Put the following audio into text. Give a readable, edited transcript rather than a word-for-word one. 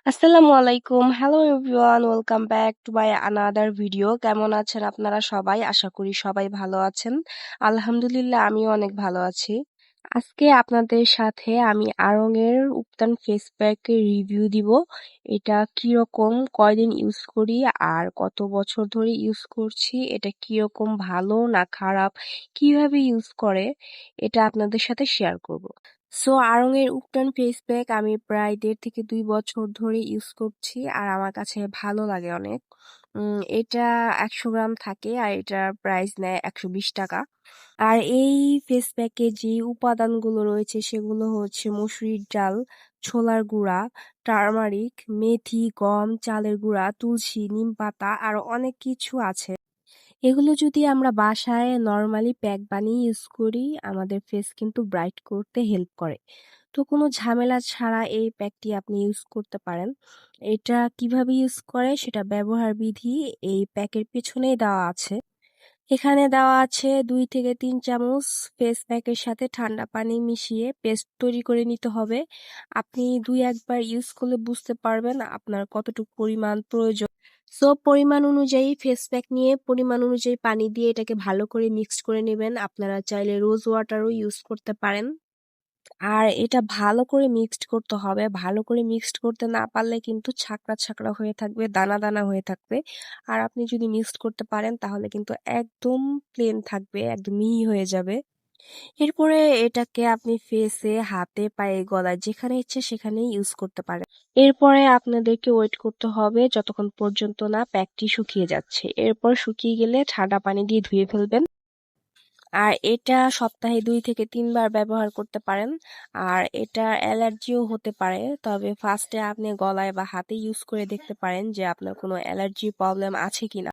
আসসালামু আলাইকুম। Hello everyone, welcome back to my another video. কেমন আছেন আপনারা সবাই? আশা করি সবাই ভালো আছেন। আলহামদুলিল্লাহ, আমিও অনেক ভালো আছি। আজকে আপনাদের সাথে আমি আড়ং এর উবটান ফেস প্যাকের রিভিউ দিব। এটা কিরকম, কয়দিন ইউজ করি আর কত বছর ধরে ইউজ করছি, এটা কিরকম ভালো না খারাপ, কিভাবে ইউজ করে, এটা আপনাদের সাথে শেয়ার করব। সো আড়ং এর উবটান ফেস প্যাক আমি প্রায় 1.5 থেকে 2 বছর ধরে ইউজ করছি আর আমার কাছে ভালো লাগে অনেক। এটা 100 গ্রাম থাকে আর এটার প্রাইস নেয় 120 টাকা। আর এই ফেস প্যাকে যে উপাদানগুলো রয়েছে সেগুলো হচ্ছে মসুরির ডাল, ছোলার গুঁড়া, টারমারিক, মেথি, গম, চালের গুঁড়া, তুলসী, নিম পাতা আর অনেক কিছু আছে। এগুলো যদি আমরা বাসায় নর্মালি প্যাক বানিয়ে ইউজ করি, আমাদের ফেস কিন্তু ব্রাইট করতে হেল্প করে। তো কোনো ঝামেলা ছাড়া এই প্যাকটি আপনি ইউজ করতে পারেন। এটা কিভাবে ইউজ করে সেটা ব্যবহার বিধি এই প্যাকের পেছনেই দেওয়া আছে। এখানে দেওয়া আছে 2 থেকে 3 চামচ ফেস প্যাকের সাথে ঠান্ডা পানি মিশিয়ে পেস্ট তৈরি করে নিতে হবে। আপনি 2-1 বার ইউজ করলে বুঝতে পারবেন আপনার কতটুকু পরিমাণ প্রয়োজন। সো পরিমাণ অনুযায়ী ফেস প্যাক নিয়ে পরিমাণ অনুযায়ী পানি দিয়ে এটাকে ভালো করে মিক্সড করে নেবেন। আপনারা চাইলে রোজ ওয়াটারও ইউজ করতে পারেন। আর এটা ভালো করে মিক্সড করতে হবে। ভালো করে মিক্সড করতে না পারলে কিন্তু ছাকড়া ছাকড়া হয়ে থাকবে, দানা দানা হয়ে থাকবে। আর আপনি যদি মিক্সড করতে পারেন তাহলে কিন্তু একদম প্লেন থাকবে, একদম মিহি হয়ে যাবে। এরপরে এটাকে আপনি ফেসে, হাতে, পায়ে, গলায় যেখানে ইচ্ছে সেখানেই ইউজ করতে পারেন। এরপরে আপনাদেরকে ওয়েট করতে হবে যতক্ষণ পর্যন্ত না প্যাকটি শুকিয়ে যাচ্ছে। এরপর শুকিয়ে গেলে ঠান্ডা পানি দিয়ে ধুয়ে ফেলবেন। আর এটা সপ্তাহে 2 থেকে 3 বার ব্যবহার করতে পারেন। আর এটা অ্যালার্জিও হতে পারে, তবে ফার্স্টে আপনি গলায় বা হাতে ইউজ করে দেখতে পারেন যে আপনার কোনো অ্যালার্জি প্রবলেম আছে কিনা।